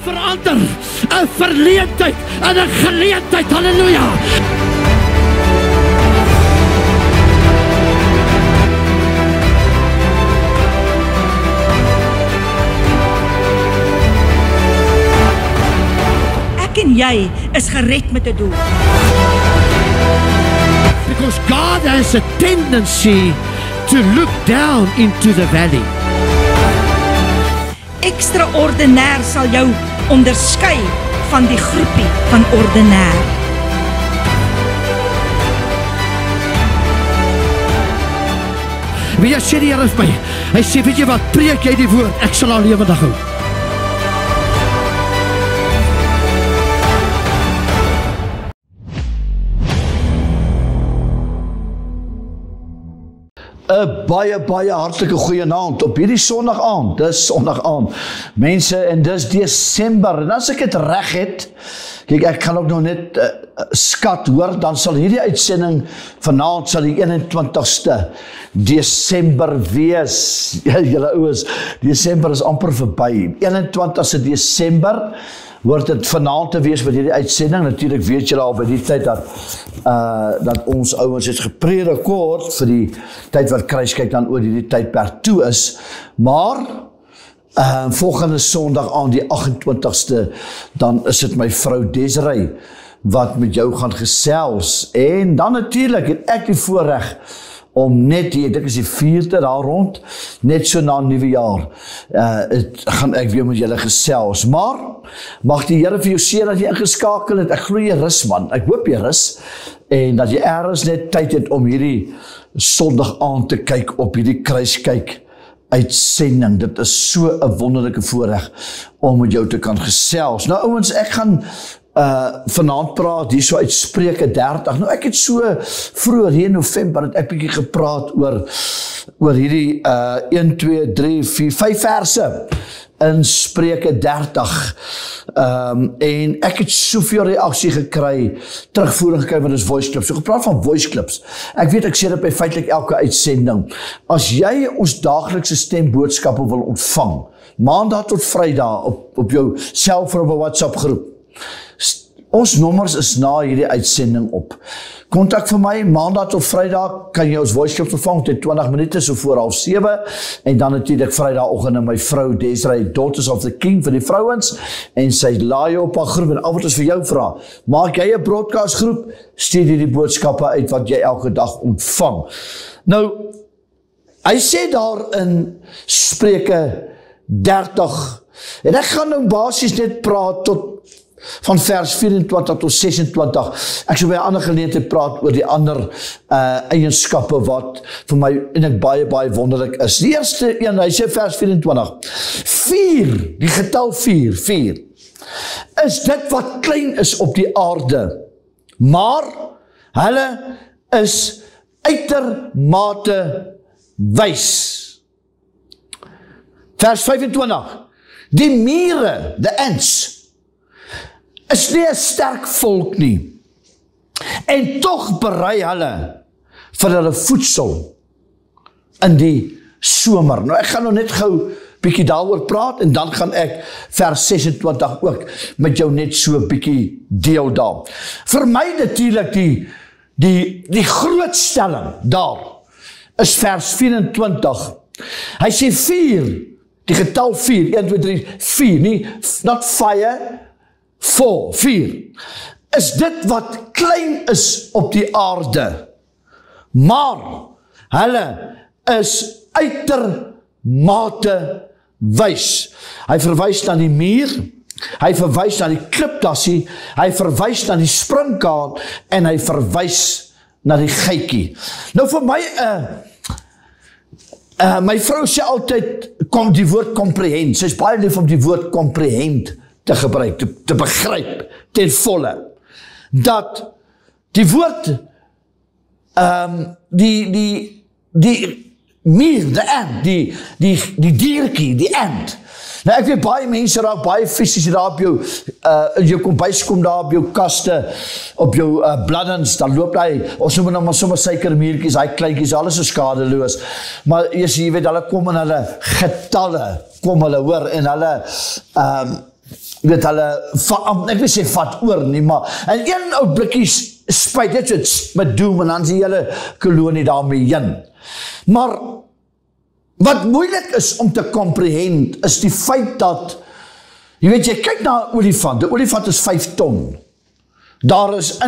verander 'n verleentheid in 'n geleentheid. Halleluja. Ek en jy is gered met 'n doel. Because God has a tendency to look down into the valley. Extraordinair sal jou onderskei van die groepie van ordinair. Wie sê die Here vir my? Hy sê, weet jy wat, preek jy die woord, ek sal al lewendig hou. Baie hartelike goeie aand op hierdie Sondag aand. Dis Sondag aand. Mense, en dis Desember. En as ek dit reg het, kyk, ek kan ook nog net skat hoor, dan sal hierdie uitsending vanaand sal die 21ste Desember wees. Ja, julle ouens, Desember is amper verby. 21ste Desember word dit vanaand te wees met hierdie uitsending. Natuurlik weet julle al by die tyd dat ons ouens het gepredik kort vir die tyd wat kruiskyk dan oor hierdie tydperk toe is. Maar volgende Sondag aan die 28ste, dan is dit my vrou Desiree wat met jou gaan gesels. En dan natuurlik het ek die voorreg om net hier, dit is die 4de daar rond, net so na nuwe jaar, gaan ek weer met julle gesels. Maar, mag die Here vir jou seën dat jy ingeskakel het. Ek glo jy rus man, ek hoop jy rus, en dat jy ergens net tyd het om hierdie Sondag aan te kyk op hierdie kruiskyk uitsending. Dit is so 'n wonderlike voorreg om met jou te kan gesels. Nou ouens, ek gaan vanaand praat hier so uit Spreuke 30. Nou ek het so vroeër hier in November het ek bietjie gepraat oor hierdie 1, 2, 3, 4, 5 verse in Spreuke 30. En ek het soveel reaksie gekry, terugvoering gekry wat is voice clips. So gepraat van voice clips. Ek weet ek sê dit by feitelik elke uitsending. As jy ons daaglikse stemboodskappe wil ontvang, Maandag tot Vrydag op jou selfoon of WhatsApp groep. Ons nommers is na hierdie uitsending op. Kontak vir my, Maandag tot Vrydag kan jy ons voice clip ontvang, dit 20 minute so voor 6:30, en dan natuurlik Vrydagoggend my vrou Desiree, Daughters of the King vir die vrouens, en sy laai op haar groep, en al wat ons vir jou vra, maak jy 'n broadcast groep, stuur jy die boodskappe uit wat jy elke dag ontvang. Nou, hy sê daar in Spreuke 30, en ek gaan nou basies net praat tot van vers 24 tot 26. Ek sal by 'n ander geleentheid praat oor die ander eienskappe wat vir my en ek baie wonderlik is. Die eerste een, hy sê vers 24. 4, die getal 4, is dit wat klein is op die aarde, maar hulle is uitermate wys. Vers 25. Die mure, the ants, is nie 'n sterk volk nie, en tog berei hulle vir hulle voedsel in die somer. Nou ek gaan nou net gou bietjie daaroor praat, en dan gaan ek vers 26 ook met jou net so bietjie deel daar. Vir my natuurlik die groot stelling daar is vers 24. Hy sê 4, die getal 4, 1, 2, 3, 4, nie, not fire, 4, is dit wat klein is op die aarde, maar hulle is uitermate wys. Hy verwys na die muur, hy verwys na die klipdassie, hy verwys na die springkaan, en hy verwys na die geitjie. Nou vir my, my vrou sê altyd, kom die woord comprehend, sy is baie lief om die woord comprehend te gebruik, te begryp, ten volle, dat die woord, die mier, the ant, die diertjie, die ant. Nou ek weet baie mense raak baie fisies daar op jou, jou kombuis kom daar op jou kaste, op jou bladdens, dan loop hy, ons noem nou maar sommer suikermiertjies, hy kleintjies, alles is skadeloos, maar jy weet, hulle kom in hulle getalle, kom hulle hoor, en hulle, weet hulle, ek wil sê vat oor nie, maar en een ou blikkie spuit, dit het met doen, en dan is die hele kolonie daarmee heen. Maar, wat moeilik is om te comprehend, is die feit dat, jy weet, jy kyk na 'n olifant, die olifant is 5 ton. Daar is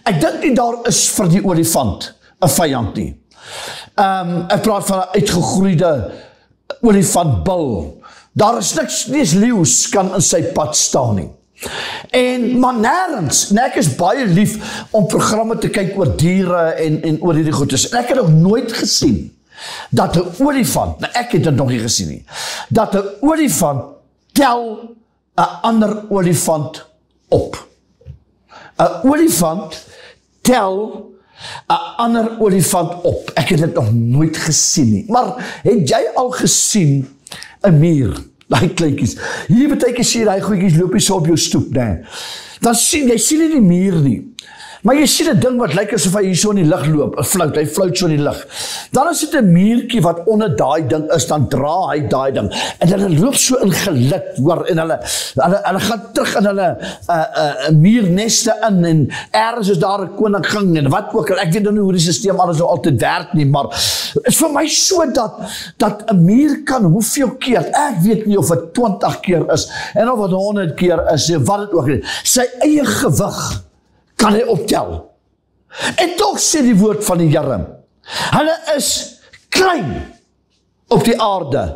ek dink nie daar is vir die olifant 'n vyand nie. Ek praat van 'n uitgegroeide olifantbil. Daar is niks, nie eens leeu's kan in sy pad staan nie. Maar nêrens, en ek is baie lief om programme te kyk oor diere en oor hierdie goedes. En ek het nog nooit gesien dat 'n olifant, nou ek het dit nog nie gesien nie, dat 'n olifant tel 'n ander olifant op. 'n Olifant tel 'n ander olifant op. Ek het dit nog nooit gesien nie. Maar het jy al gesien 'n muur? Daai kleintjies. Hier baie keer sien jy daai goedjies loop hier so op jou stoep, né? Dan sien jy nie die muur nie. Maar jy sien 'n ding wat lyk asof hy hier so in die lug loop, 'n flout, hy flout so in die lug. Dan is dit 'n muurtjie wat onder daai ding is, dan dra hy daai ding. En hulle loop so in gelid, hoor, en hulle gaan terug in hulle muurneste in, en ergens is daar 'n koningin, en wat ook al, ek weet nou nie hoe die stelsel alles nou altyd werk nie, maar is vir my so dat 'n muur kan hoeveel keer, ek weet nie of dit 20 keer is, en of dit 100 keer is, wat dit ook is, sy eie gewig kan hy optel. En tog sê die woord van die Here, hulle is klein op die aarde.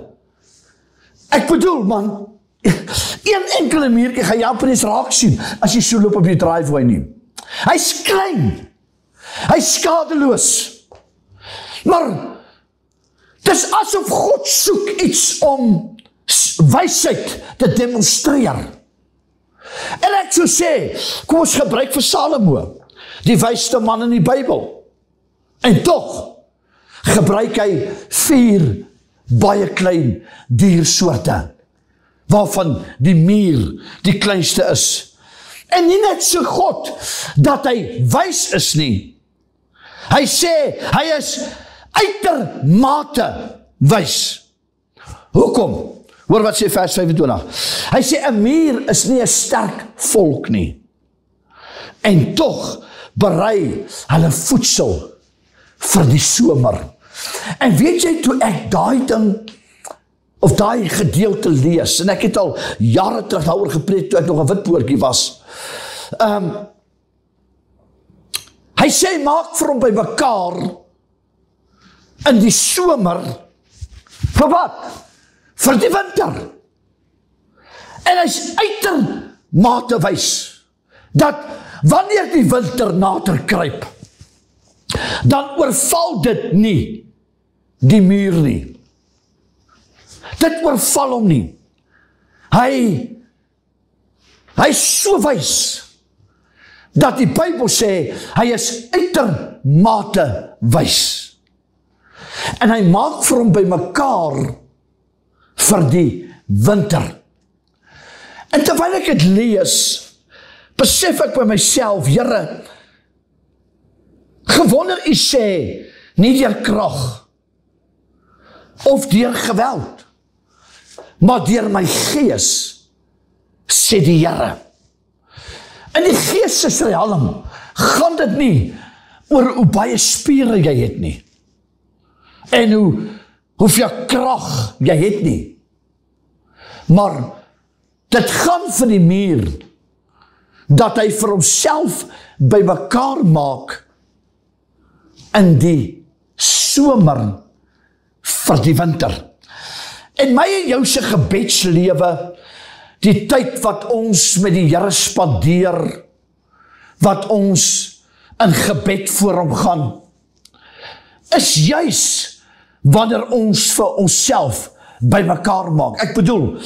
Ek bedoel, man, een enkele muurtjie gaan jy amper eens raak sien, as jy so loop op die driveway nie. Hy's klein, hy's skadeloos, maar dis asof God soek iets om wysheid te demonstreer. En ek sou sê, kom ons gebruik vir Salomo, die wysste man in die Bybel. En tog gebruik hy 4 baie klein diersoorte, waarvan die mier die kleinste is. En nie net so God, dat hy wys is nie. Hy sê, hy is uitermate wys. Hoekom? Hoor wat sê vers 25. Hy sê, 'n muur is nie 'n sterk volk nie. En tog berei hulle voedsel vir die somer. En weet jy, toe ek daai ding, of daai gedeelte lees, en ek het al jare terug daaroor gepreek, toe ek nog 'n wit poortjie was. Hy sê, maak vir hom by mekaar in die somer, vir wat? Vir die winter. En hy's uitermate wys, dat wanneer die winter nader kruip, dan oorval dit nie die muur nie. Dit oorval hom nie. Hy is so wys, dat die Bybel sê, hy is uitermate wys. En hy maak vir hom by mekaar vir die winter. En terwyl ek het lees, besef ek by myself, Here, gewonder u sê, nie deur krag, of deur geweld, maar deur my gees, sê die Here. In die geestesrealm gaan dit nie oor hoe baie spiere jy het nie, en hoeveel krag jy het nie, maar dit gaan vir die muur, dat hy vir homself by mekaar maak in die somer vir die winter. En my en jou se gebedslewe, die tyd wat ons met die Here spandeer, wat ons in gebed voor hom gaan, is juis wanneer ons vir onsself by mekaar maak. Ek bedoel,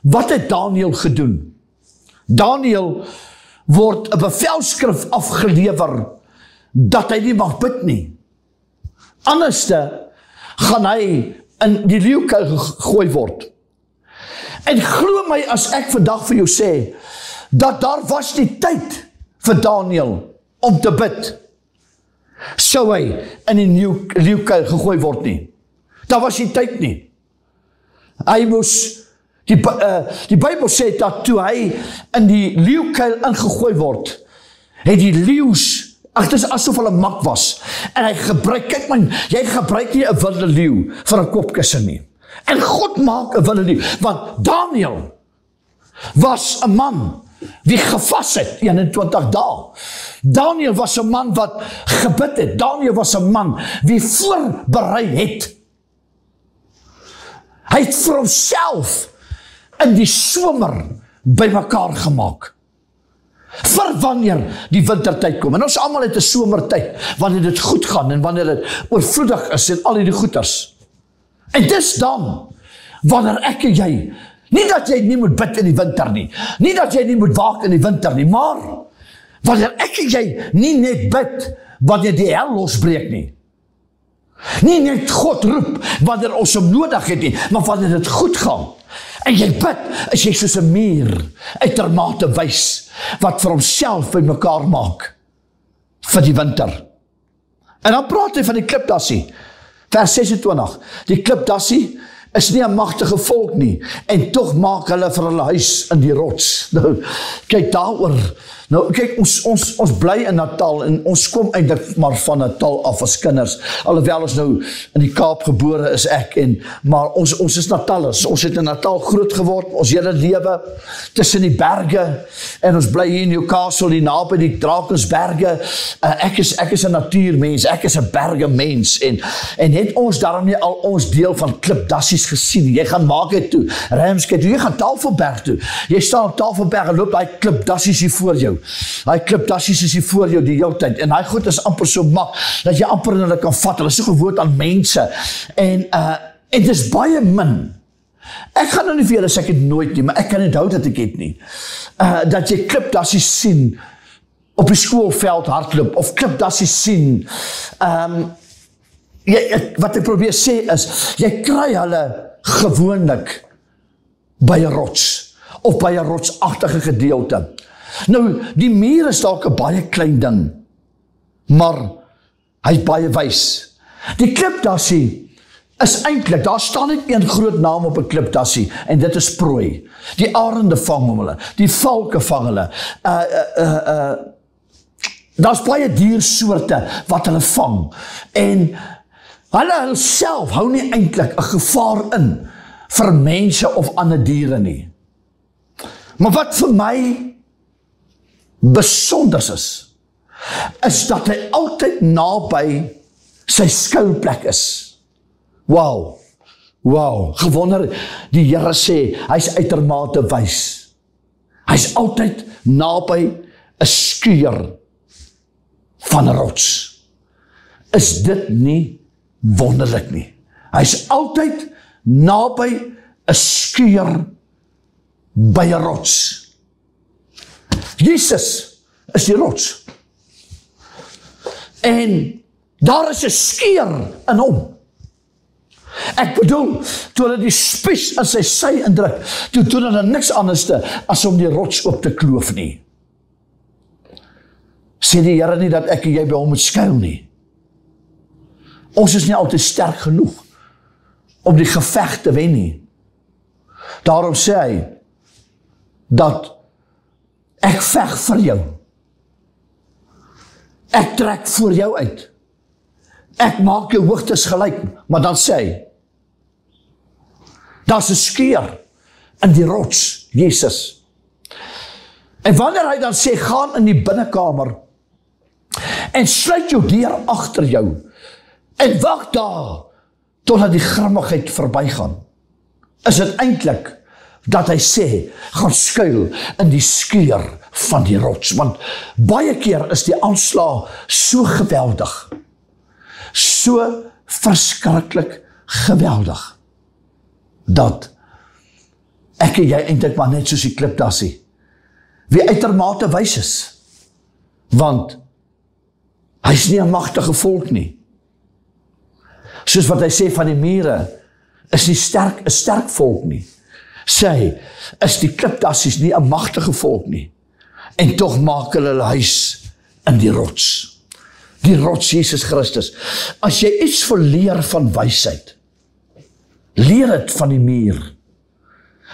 wat het Daniël gedoen? Daniël word 'n bevelskrif afgelewer dat hy nie mag bid nie. Anderste gaan hy in die leeukuil gegooi word. En glo my as ek vandag vir jou sê, dat daar was nie tyd vir Daniël om te bid, sou hy in die leeukuil gegooi word nie. Daar was nie tyd nie. Hy moes Die Bybel sê dat toe hy in die leeukuil ingegooi word, het die leeu's, dit is asof hulle mak was, en hy gebruik, kyk man, jy gebruik nie 'n wilde leeu vir 'n kopkussing nie, en God maak 'n wilde leeu, want Daniel was 'n man wie gevas het, 21 dae. Daniel was 'n man wat gebid het, Daniel was 'n man wie voorberei het. Hy het vir homself in die somer bymekaar gemaak. Vir wanneer die wintertyd kom. En ons almal het 'n somertyd, wanneer dit goed gaan, en wanneer dit oorvloedig is, en al die goeders. En dis dan, wanneer ek en jy, nie dat jy nie moet bid in die winter nie, nie dat jy nie moet waak in die winter nie, maar, wanneer ek en jy nie net bid, wanneer die hel losbreek nie, nie net God roep, wanneer ons hom nodig het nie, maar wanneer dit goed gaan, en jy bid, is jy soos 'n muur, uitermate wys, wat vir homself by mekaar maak, vir die winter. En dan praat hy van die klipdassie, vers 26, die klipdassie is nie 'n magtige volk nie, en tog maak hulle vir hulle huis in die rots. Nou, kyk daaroor, nou kyk, ons bly in Natal, en ons kom eintlik maar van Natal af as kinders, alhoewel ons nou in die Kaap gebore is ek, maar ons is Natalers, ons het in Natal groot geword, ons hele lewe, tussen die berge, en ons bly hier in Newcastle, die naby die Drakensberge, ek is 'n natuurmens, ek is 'n bergemens, en het ons daarom nie al ons deel van klipdassies gesien, jy gaan Market toe, Ramsgate toe, jy gaan Tafelberg toe, jy staan op Tafelberg en loop die klipdassies hier voor jou, die klipdassies is hier voor jou die hele tyd, en die goed is amper so mak, dat jy amper in hulle kan vat, hulle is so gewoond aan mense, en dit is baie min. Ek gaan nou nie vir julle sê ek het nooit nie, maar ek kan onthou dat ek het nie, dat jy klipdassies sien, op die skoolveld hardloop, of klipdassies sien, wat ek probeer sê is, jy kry hulle gewoonlik by 'n rots, of by 'n rotsagtige gedeelte. Nou, die muur is dalk 'n baie klein ding, maar hy is baie wys. Die klipdassie is eintlik, daar staan net een groot naam op 'n klipdassie, en dit is prooi. Die arende vang hom hulle, die valke vang hulle, daar's baie diersoorte wat hulle vang, en hulle self hou nie eintlik 'n gevaar in vir mense of ander diere nie. Maar wat vir my besonders is dat hy altyd naby sy skuilplek is. Wow, gewonder, die Here sê, hy's uitermate wys. Hy's altyd naby 'n skuur van 'n rots. Is dit nie wonderlik nie? Hy's altyd naby 'n skuur by 'n rots. Jesus is die rots. En daar is 'n skuur in hom. Ek bedoel, toe hulle die spies in sy sy indruk, toe doen hulle niks anders as om die rots op te kloof nie. Sê die Here nie dat ek en jy by hom moet skuil nie. Ons is nie altyd sterk genoeg om die geveg te wen nie. Daarom sê hy dat ek veg vir jou. Ek trek voor jou uit. Ek maak jou hoogtes gelyk, maar dan sê hy, daar's 'n skuur in die rots, Jesus. En wanneer hy dan sê, gaan in die binnekamer en sluit jou deur agter jou en wag daar totdat die grimmigheid verbygaan, is dit eintlik dat hy sê, gaan skuil in die skuur van die rots, want baie keer is die aanslag so geweldig, so verskriklik geweldig, dat ek en jy eintlik maar net soos die klipdassie, wie uitermate wys is, want hy's nie 'n magtige volk nie. Soos wat hy sê van die mure, is nie 'n sterk volk nie. Sê hy, is die klipdassies nie 'n magtige volk nie, en tog maak hulle huis in die rots. Die rots Jesus Christus. As jy iets verleer van wysheid, leer het van die muur.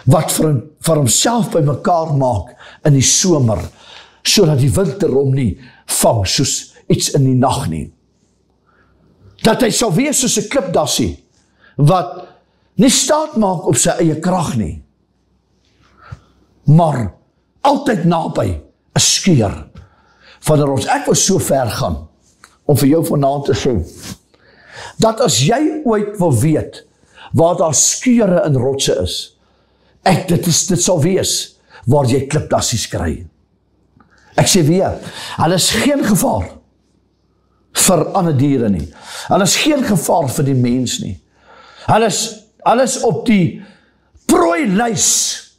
wat vir homself bymekaar maak in die somer, sodat die winter hom nie vang soos iets in die nag nie. Dat hy sal wees soos 'n klipdassie, wat nie staat maak op sy eie krag nie, maar altyd naby 'n skeur van 'n rots. Ek wil so ver gaan, om vir jou vanaand te sê, dat as jy ooit wil weet, waar daar skeure in rotse is, dit sal wees, waar jy klipdassies kry. Ek sê weer, hulle is geen gevaar vir ander diere nie. Hulle is geen gevaar vir die mens nie. Hulle is op die prooilys,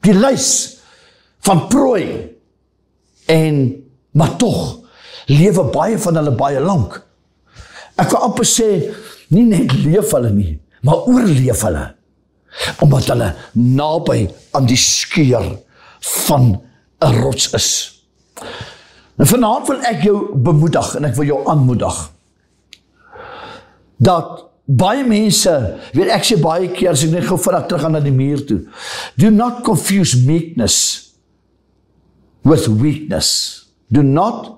die lys van prooi, maar tog lewe baie van hulle baie lank. Ek wil amper sê, nie net leef hulle nie, maar oorleef hulle, omdat hulle naby aan die skeur van 'n rots is. En vanaand wil ek jou bemoedig, en ek wil jou aanmoedig, dat baie mense, weet ek sê baie keer, as ek net gou vinnig terug gaan na die muur toe, do not confuse meekness with weakness. Do not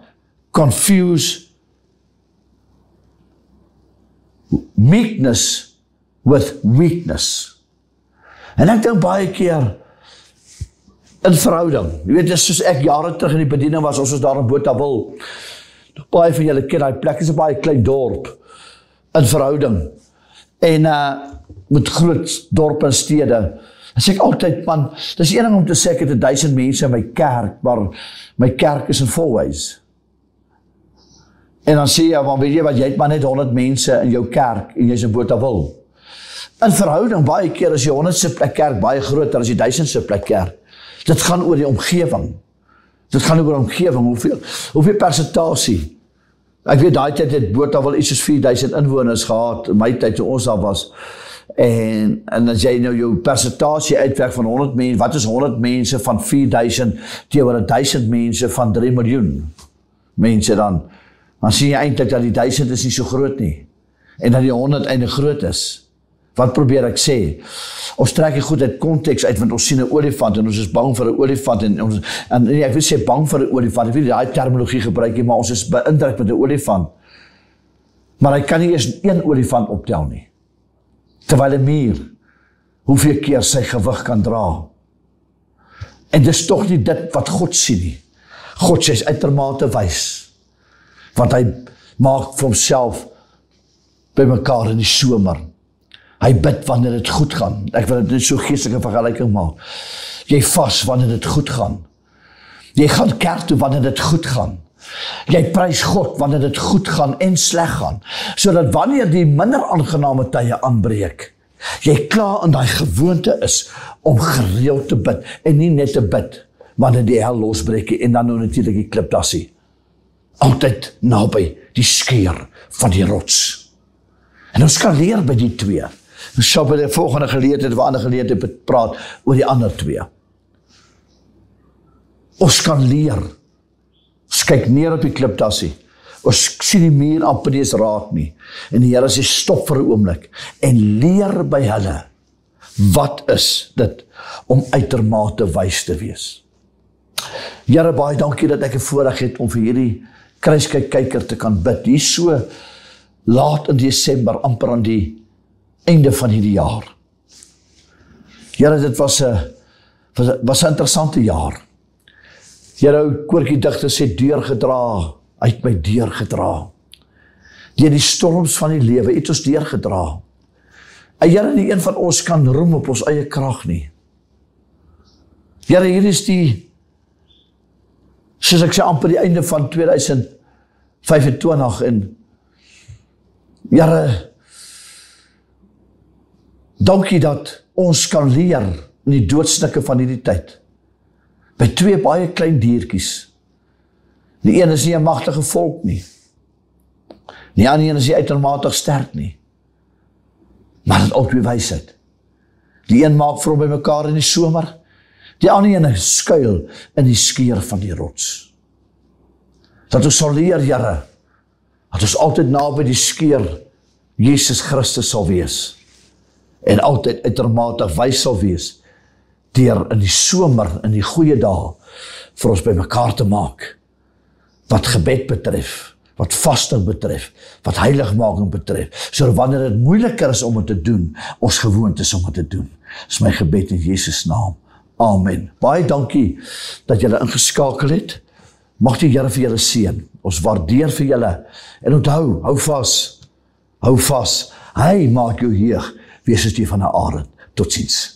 confuse meekness with weakness. En ek dink baie keer in verhouding, jy weet, dis soos ek jare terug in die bediening was, ons was daar in Botawil, baie van julle ken die plek, is 'n baie klein dorp in verhouding, en met groot dorpe en stede, en sê ek altyd, man, dis een ding om te sê, ek het 1000 mense in my kerk, maar my kerk is in Volhuis. En dan sê jy, want weet jy wat, jy het maar net 100 mense in jou kerk, en jy is in Botawil. In verhouding, baie keer is die 100ste plek kerk baie groter as die 1000ste plek kerk. Dit gaan oor die omgewing. Dit gaan oor die omgewing, hoeveel persentasie. Ek weet, daai tyd het Botawil iets soos 4000 inwoners gehad, in my tyd toe ons daar was. En as jy nou jou persentasie uitwerk van 100 mense, wat is 100 mense van 4000 teenoor 1000 mense van 3 miljoen mense dan sien jy eintlik dat die 1000 is nie so groot nie, en dat die 100 eintlik groot is. Wat probeer ek sê? Ons trek die goed uit konteks uit, want ons sien 'n olifant, en ons is bang vir 'n olifant, en ek wil sê bang vir 'n olifant, ek wil daai terminologie gebruik nie, maar ons is beïndruk met 'n olifant. Maar hy kan nie eers een olifant optel nie. Terwyl 'n muur, hoeveel keer sy gewig kan dra. En dis tog nie dit wat God sien nie. God sê is uitermate wys, want hy maak vir homself bymekaar in die somer. Hy bid wanneer dit goed gaan. Ek wil dit so geestelike vergelyking maak. Jy vas wanneer dit goed gaan. Jy gaan kerk toe wanneer dit goed gaan. Jy prys God wanneer dit goed gaan en sleg gaan, sodat wanneer die minder aangename tye aanbreek, jy klaar in daai gewoonte is om gereeld te bid, en nie net te bid wanneer die hel losbreek, en dan nou natuurlik die klipdassie. Altyd naby die skeur van die rots. En ons kan leer by die twee. Ons sal by die volgende geleerdheid of ander geleerdheid praat oor die ander twee. Ons kan leer. Ons kyk neer op die klipdassie. Ons sien die muur amper nie eens raak nie. En die Here sê stop vir 'n oomblik en leer by hulle. Wat is dit om uitermate wys te wees? Here, baie dankie dat ek 'n voorreg het om vir hierdie kruiskyker te kan bid. Hier so laat in Desember, amper aan die einde van hierdie jaar. Here, dit was 'n interessante jaar. Here, koortjie digter sê deurgedra, uit my deurgedra. Deur die storms van die lewe het ons deurgedra. En Here, nie een van ons kan roem op ons eie krag nie. Here, hier is die, soos ek sê, amper die einde van 2025 en Here, dankie dat ons kan leer in die doodsnikke van hierdie tyd. By twee baie klein diertjies. Die een is nie 'n magtige volk nie. Die ander een is nie uitermate sterk nie. Maar dit ook weer wysheid. Die een maak vir hom by mekaar in die somer, die ander een skuil in die skeur van die rots. Dat ons sal leer, Here, dat ons altyd naby die skeur Jesus Christus sal wees, en altyd uitermate wys sal wees deur in die somer, in die goeie dae, vir ons by mekaar te maak, wat gebed betref, wat vasting betref, wat heiligmaking betref, so wanneer dit moeiliker is om het te doen, ons gewoond is om het te doen. Dis my gebed in Jesus naam. Amen. Baie dankie dat julle ingeskakel het. Mag die Here vir julle seën. Ons waardeer vir julle. En onthou, hou vas. Hy maak jou heeg, wees as die van 'n arend. Totsiens.